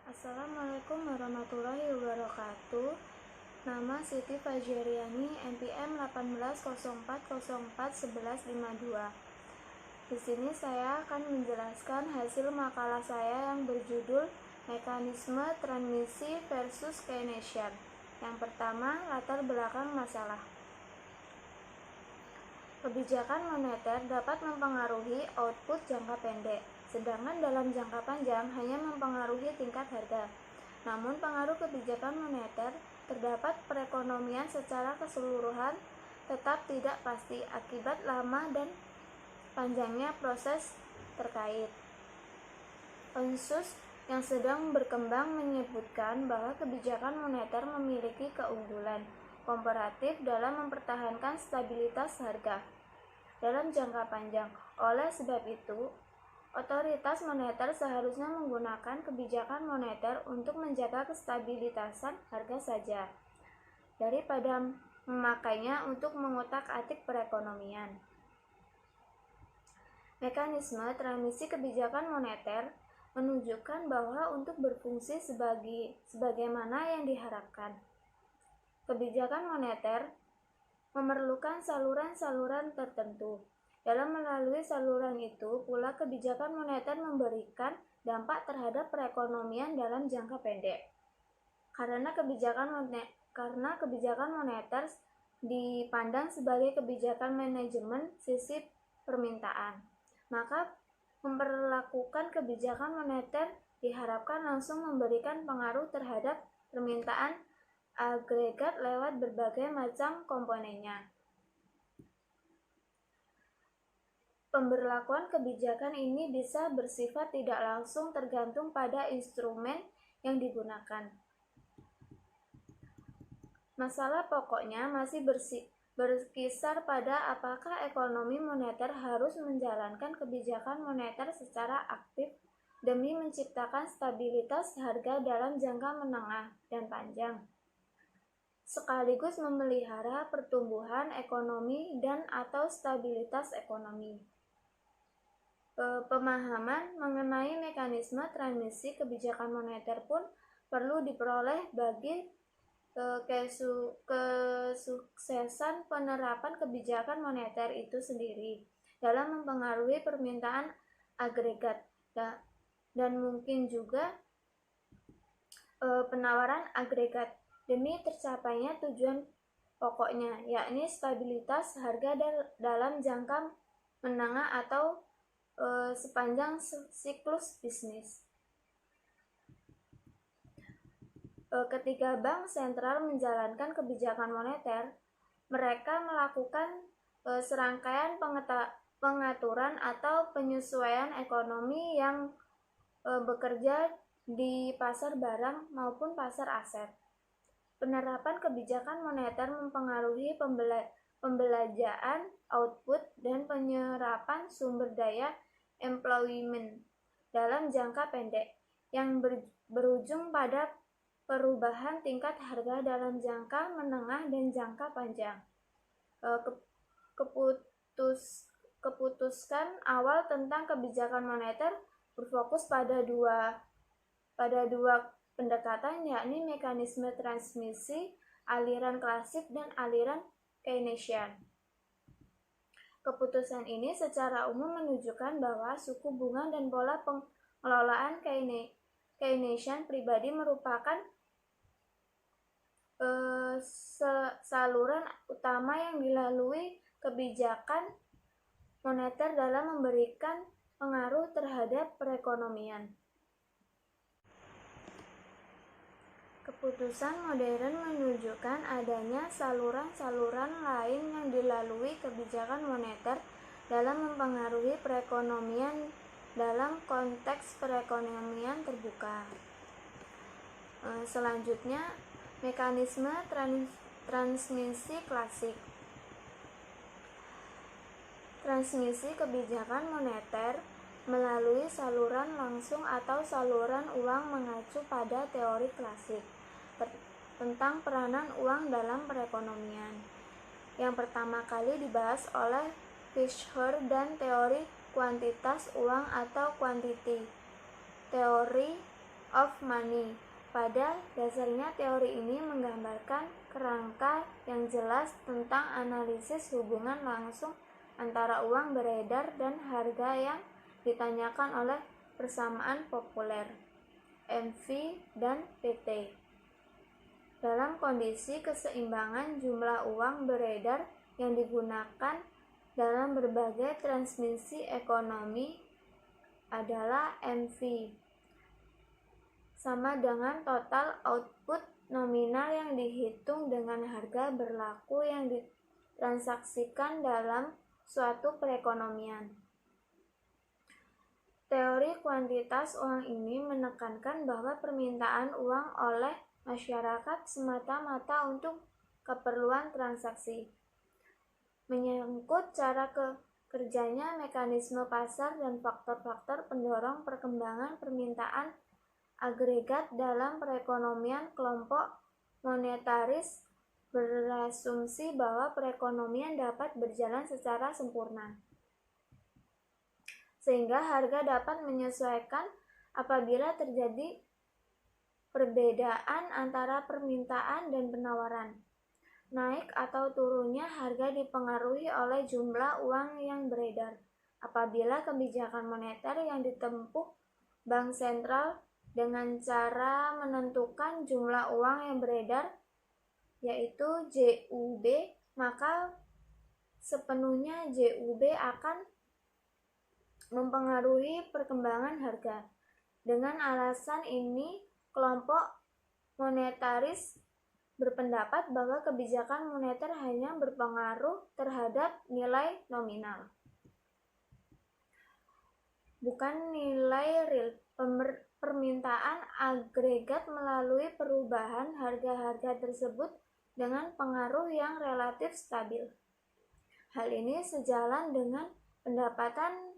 Assalamualaikum warahmatullahi wabarakatuh. Nama Siti Fajriani, NPM 1804041152. Di sini saya akan menjelaskan hasil makalah saya yang berjudul Mekanisme Transmisi versus Keynesian. Yang pertama, latar belakang masalah. Kebijakan moneter dapat mempengaruhi output jangka pendek, sedangkan dalam jangka panjang hanya mempengaruhi tingkat harga. Namun pengaruh kebijakan moneter terdapat perekonomian secara keseluruhan tetap tidak pasti akibat lama dan panjangnya proses terkait. Konsensus yang sedang berkembang menyebutkan bahwa kebijakan moneter memiliki keunggulan komparatif dalam mempertahankan stabilitas harga dalam jangka panjang. Oleh sebab itu, otoritas moneter seharusnya menggunakan kebijakan moneter untuk menjaga kestabilitasan harga saja, daripada memakainya untuk mengutak-atik perekonomian. Mekanisme transmisi kebijakan moneter menunjukkan bahwa untuk berfungsi sebagaimana yang diharapkan, kebijakan moneter memerlukan saluran-saluran tertentu. Dalam melalui saluran itu pula kebijakan moneter memberikan dampak terhadap perekonomian dalam jangka pendek. Karena kebijakan moneter dipandang sebagai kebijakan manajemen sisi permintaan, maka memperlakukan kebijakan moneter diharapkan langsung memberikan pengaruh terhadap permintaan agregat lewat berbagai macam komponennya. Pemberlakuan kebijakan ini bisa bersifat tidak langsung tergantung pada instrumen yang digunakan. Masalah pokoknya masih berkisar pada apakah ekonomi moneter harus menjalankan kebijakan moneter secara aktif demi menciptakan stabilitas harga dalam jangka menengah dan panjang, sekaligus memelihara pertumbuhan ekonomi dan atau stabilitas ekonomi. Pemahaman mengenai mekanisme transmisi kebijakan moneter pun perlu diperoleh bagi kesuksesan penerapan kebijakan moneter itu sendiri dalam mempengaruhi permintaan agregat dan mungkin juga penawaran agregat demi tercapainya tujuan pokoknya, yakni stabilitas harga dalam jangka menengah atau sepanjang siklus bisnis. Ketika bank sentral menjalankan kebijakan moneter, mereka melakukan serangkaian pengaturan atau penyesuaian ekonomi yang bekerja di pasar barang maupun pasar aset. Penerapan kebijakan moneter mempengaruhi pembelanjaan, output, dan penyerapan sumber daya employment dalam jangka pendek yang berujung pada perubahan tingkat harga dalam jangka menengah dan jangka panjang. Keputusan awal tentang kebijakan moneter berfokus pada dua pendekatan, yakni mekanisme transmisi, aliran klasik dan aliran Keynesian. Keputusan ini secara umum menunjukkan bahwa suku bunga dan pola pengelolaan Keynesian pribadi merupakan saluran utama yang dilalui kebijakan moneter dalam memberikan pengaruh terhadap perekonomian. Keputusan modern menunjukkan adanya saluran-saluran lain yang dilalui kebijakan moneter dalam mempengaruhi perekonomian dalam konteks perekonomian terbuka. Selanjutnya, mekanisme transmisi klasik. Transmisi kebijakan moneter melalui saluran langsung atau saluran uang mengacu pada teori klasik tentang peranan uang dalam perekonomian, yang pertama kali dibahas oleh Fisher dan teori kuantitas uang atau quantity theory of money. Pada dasarnya teori ini menggambarkan kerangka yang jelas tentang analisis hubungan langsung antara uang beredar dan harga yang ditanyakan oleh persamaan populer, MV dan PT. Dalam kondisi keseimbangan jumlah uang beredar yang digunakan dalam berbagai transmisi ekonomi adalah MV, sama dengan total output nominal yang dihitung dengan harga berlaku yang ditransaksikan dalam suatu perekonomian. Teori kuantitas uang ini menekankan bahwa permintaan uang oleh masyarakat semata-mata untuk keperluan transaksi. Menyangkut cara kerjanya mekanisme pasar dan faktor-faktor pendorong perkembangan permintaan agregat dalam perekonomian, kelompok monetaris berasumsi bahwa perekonomian dapat berjalan secara sempurna, sehingga harga dapat menyesuaikan apabila terjadi perbedaan antara permintaan dan penawaran. Naik atau turunnya harga dipengaruhi oleh jumlah uang yang beredar. Apabila kebijakan moneter yang ditempuh bank sentral dengan cara menentukan jumlah uang yang beredar, yaitu JUB, maka sepenuhnya JUB akan mempengaruhi perkembangan harga. Dengan alasan ini, kelompok monetaris berpendapat bahwa kebijakan moneter hanya berpengaruh terhadap nilai nominal, bukan nilai real. Permintaan agregat melalui perubahan harga-harga tersebut dengan pengaruh yang relatif stabil. Hal ini sejalan dengan pendapatan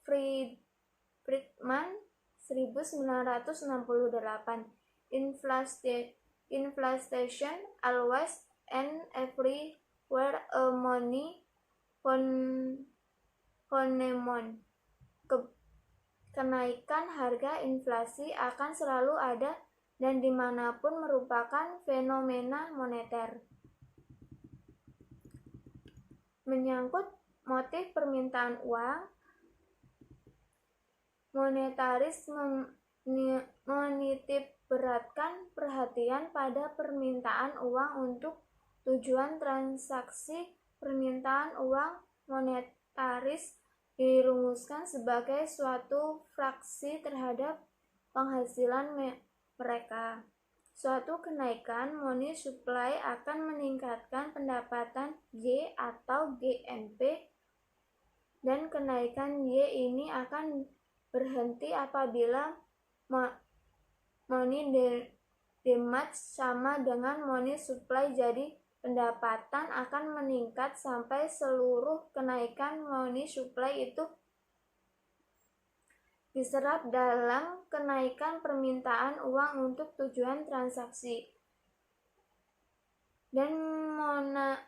Friedman 1968, Inflation always and everywhere a money phenomenon. Kenaikan harga inflasi akan selalu ada dan dimanapun merupakan fenomena moneter. Menyangkut motif permintaan uang, monetaris menitipberatkan perhatian pada permintaan uang untuk tujuan transaksi. Permintaan uang monetaris dirumuskan sebagai suatu fraksi terhadap penghasilan mereka. Suatu kenaikan money supply akan meningkatkan pendapatan Y atau GNP, dan kenaikan Y ini akan berhenti apabila money demand sama dengan money supply. Jadi pendapatan akan meningkat sampai seluruh kenaikan money supply itu diserap dalam kenaikan permintaan uang untuk tujuan transaksi. Dan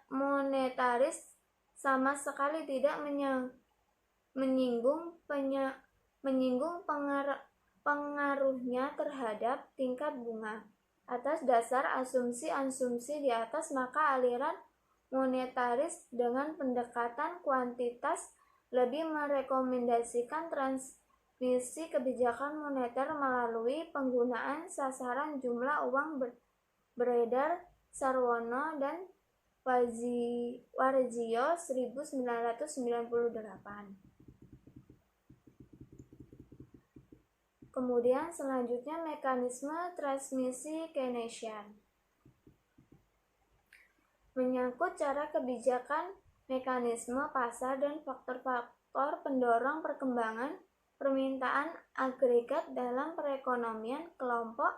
monetaris sama sekali tidak menyinggung pengaruhnya terhadap tingkat bunga. Atas dasar asumsi-asumsi di atas, maka aliran monetaris dengan pendekatan kuantitas lebih merekomendasikan transmisi kebijakan moneter melalui penggunaan sasaran jumlah uang beredar Sarwono dan Warjio 1998. Kemudian selanjutnya mekanisme transmisi Keynesian. Menyangkut cara kebijakan, mekanisme pasar dan faktor-faktor pendorong perkembangan permintaan agregat dalam perekonomian, kelompok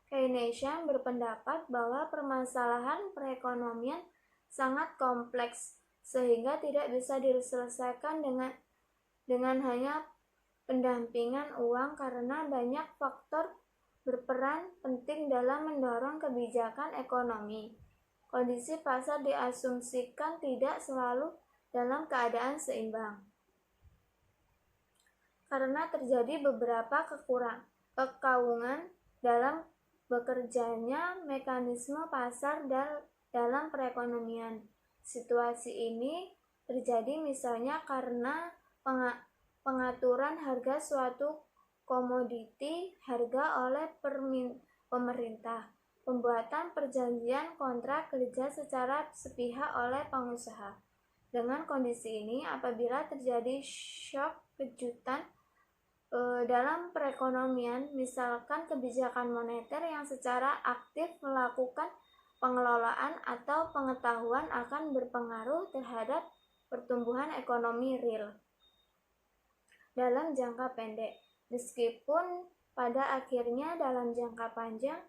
Keynesian berpendapat bahwa permasalahan perekonomian sangat kompleks sehingga tidak bisa diselesaikan dengan hanya pendampingan uang, karena banyak faktor berperan penting dalam mendorong kebijakan ekonomi. Kondisi pasar diasumsikan tidak selalu dalam keadaan seimbang. karena terjadi beberapa kekaungan dalam bekerjanya mekanisme pasar dalam perekonomian. Situasi ini terjadi misalnya karena pengaturan harga suatu komoditi harga oleh pemerintah, pembuatan perjanjian kontrak kerja secara sepihak oleh pengusaha. Dengan kondisi ini, apabila terjadi shock kejutan dalam perekonomian, misalkan kebijakan moneter yang secara aktif melakukan pengelolaan atau pengetahuan akan berpengaruh terhadap pertumbuhan ekonomi real dalam jangka pendek. Meskipun pada akhirnya dalam jangka panjang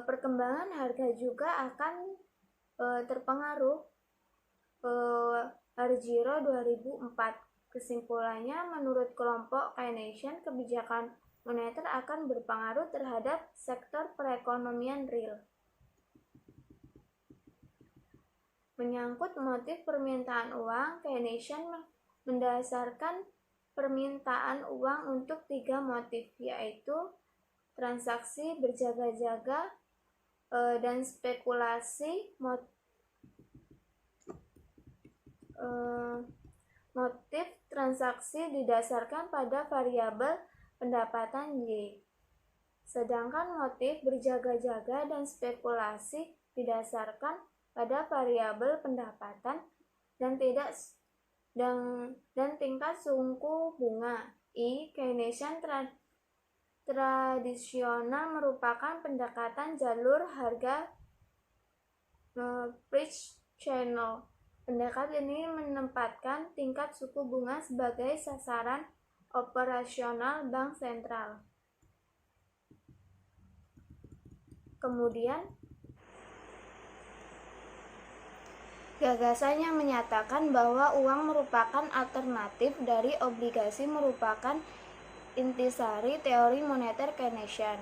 perkembangan harga juga akan terpengaruh. Harjiro 2004. Kesimpulannya, menurut kelompok Keynesian, kebijakan moneter akan berpengaruh terhadap sektor perekonomian real. Menyangkut motif permintaan uang, Keynesian mendasarkan permintaan uang untuk 3 motif, yaitu transaksi berjaga-jaga dan spekulasi. Motif transaksi didasarkan pada variabel pendapatan Y, sedangkan motif berjaga-jaga dan spekulasi didasarkan pada variabel pendapatan dan tingkat suku bunga I. Keynesian tradisional merupakan pendekatan jalur harga price channel. Pendekatan ini menempatkan tingkat suku bunga sebagai sasaran operasional bank sentral. Kemudian, gagasan yang menyatakan bahwa uang merupakan alternatif dari obligasi merupakan intisari teori moneter Keynesian.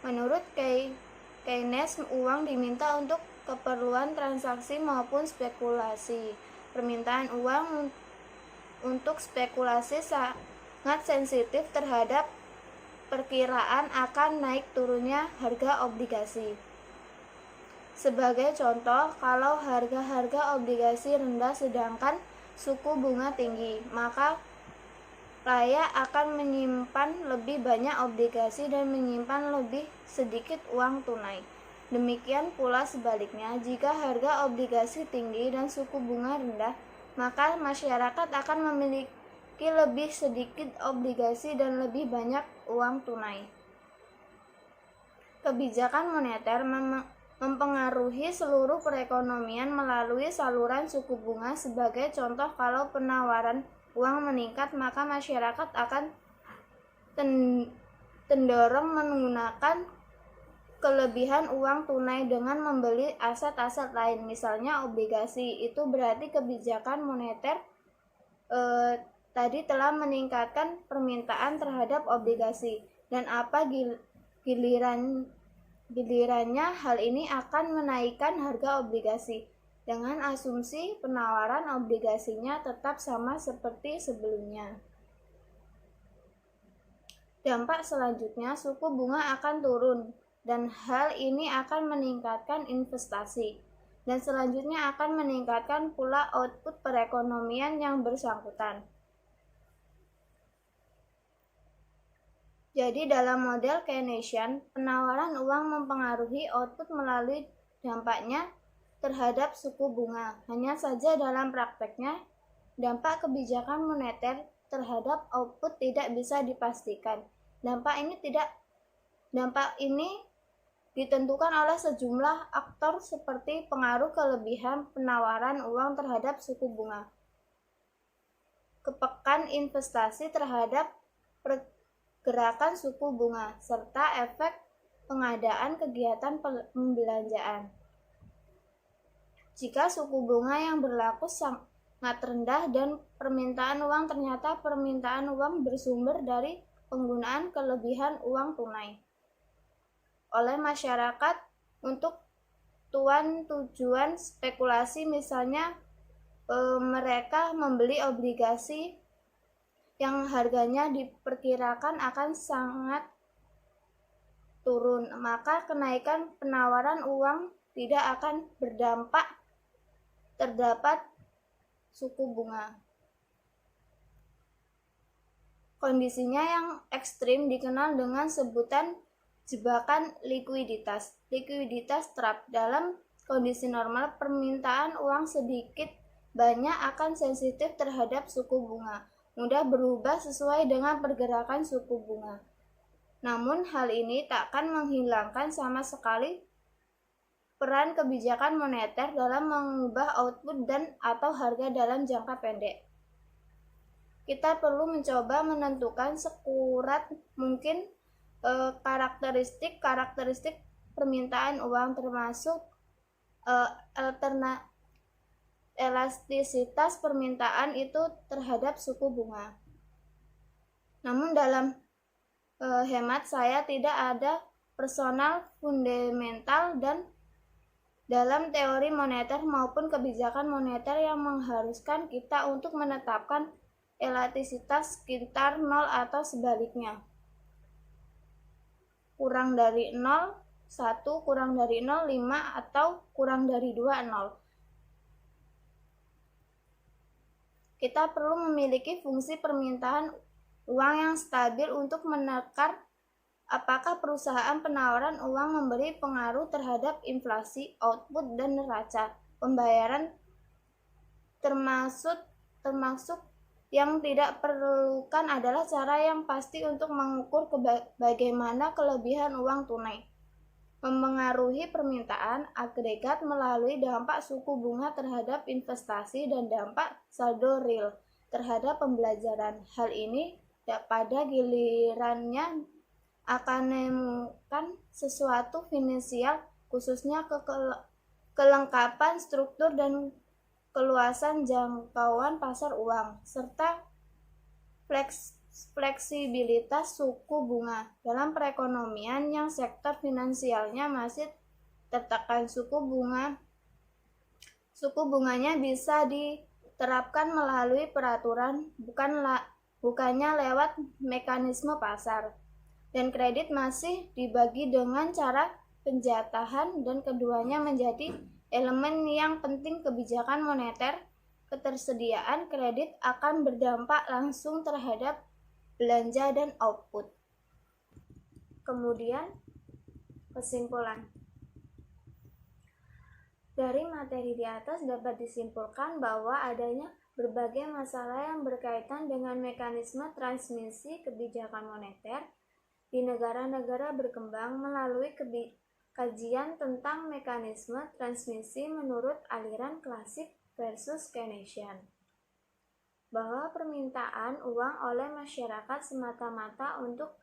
Menurut Keynes, uang diminta untuk keperluan transaksi maupun spekulasi. Permintaan uang untuk spekulasi sangat sensitif terhadap perkiraan akan naik turunnya harga obligasi. Sebagai contoh, kalau harga obligasi rendah sedangkan suku bunga tinggi, maka layak akan menyimpan lebih banyak obligasi dan menyimpan lebih sedikit uang tunai. Demikian pula sebaliknya, jika harga obligasi tinggi dan suku bunga rendah, maka masyarakat akan memiliki lebih sedikit obligasi dan lebih banyak uang tunai. Kebijakan moneter mempengaruhi seluruh perekonomian melalui saluran suku bunga. Sebagai contoh, kalau penawaran uang meningkat, maka masyarakat akan tendorong menggunakan kelebihan uang tunai dengan membeli aset-aset lain, misalnya obligasi. Itu berarti kebijakan moneter tadi telah meningkatkan permintaan terhadap obligasi, dan gilirannya hal ini akan menaikkan harga obligasi dengan asumsi penawaran obligasinya tetap sama seperti sebelumnya. Dampak selanjutnya, suku bunga akan turun dan hal ini akan meningkatkan investasi dan selanjutnya akan meningkatkan pula output perekonomian yang bersangkutan. Jadi dalam model Keynesian, penawaran uang mempengaruhi output melalui dampaknya terhadap suku bunga. Hanya saja dalam prakteknya, dampak kebijakan moneter terhadap output tidak bisa dipastikan. Dampak ini ditentukan oleh sejumlah aktor seperti pengaruh kelebihan penawaran uang terhadap suku bunga, kepekaan investasi terhadap pergerakan suku bunga, serta efek pengadaan kegiatan pembelanjaan. Jika suku bunga yang berlaku sangat rendah dan permintaan uang, ternyata permintaan uang bersumber dari penggunaan kelebihan uang tunai oleh masyarakat untuk tujuan spekulasi, misalnya mereka membeli obligasi yang harganya diperkirakan akan sangat turun, maka kenaikan penawaran uang tidak akan berdampak terdapat suku bunga. Kondisinya yang ekstrim dikenal dengan sebutan jebakan likuiditas. Likuiditas trap. Dalam kondisi normal, permintaan uang sedikit banyak akan sensitif terhadap suku bunga, mudah berubah sesuai dengan pergerakan suku bunga. Namun hal ini takkan menghilangkan sama sekali peran kebijakan moneter dalam mengubah output dan atau harga dalam jangka pendek. Kita perlu mencoba menentukan sekurat mungkin karakteristik permintaan uang, termasuk elastisitas permintaan itu terhadap suku bunga. Namun dalam hemat saya tidak ada personal fundamental dan dalam teori moneter maupun kebijakan moneter yang mengharuskan kita untuk menetapkan elastisitas sekitar 0 atau sebaliknya. Kurang dari 0, 1, kurang dari 0, 5, atau kurang dari 2, 0. Kita perlu memiliki fungsi permintaan uang yang stabil untuk menakar apakah perusahaan penawaran uang memberi pengaruh terhadap inflasi, output, dan neraca pembayaran, termasuk yang tidak perlukan adalah cara yang pasti untuk mengukur bagaimana kelebihan uang tunai mempengaruhi permintaan agregat melalui dampak suku bunga terhadap investasi dan dampak saldo real terhadap pembelajaran. Hal ini pada gilirannya akan menemukan sesuatu finansial, khususnya kelengkapan struktur dan keluasan jangkauan pasar uang, serta fleksibilitas suku bunga. Dalam perekonomian yang sektor finansialnya masih tertekan, suku bunganya bisa diterapkan melalui peraturan, bukannya lewat mekanisme pasar. Dan kredit masih dibagi dengan cara penjatahan, dan keduanya menjadi elemen yang penting kebijakan moneter. Ketersediaan kredit akan berdampak langsung terhadap belanja dan output. Kemudian, kesimpulan. Dari materi di atas dapat disimpulkan bahwa adanya berbagai masalah yang berkaitan dengan mekanisme transmisi kebijakan moneter di negara-negara berkembang melalui kajian tentang mekanisme transmisi menurut aliran klasik versus Keynesian, bahwa permintaan uang oleh masyarakat semata-mata untuk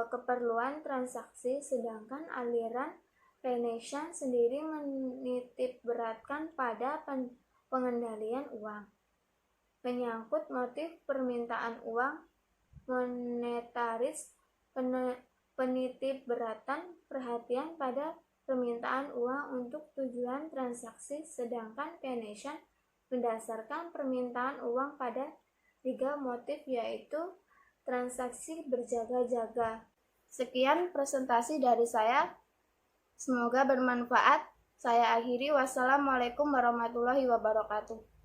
keperluan transaksi, sedangkan aliran Keynesian sendiri menitipberatkan pada pengendalian uang. Menyangkut motif permintaan uang, monetaris penitipberatan perhatian pada permintaan uang untuk tujuan transaksi, sedangkan Keynesian mendasarkan permintaan uang pada 3 motif, yaitu transaksi berjaga-jaga. Sekian presentasi dari saya, semoga bermanfaat. Saya akhiri, wassalamualaikum warahmatullahi wabarakatuh.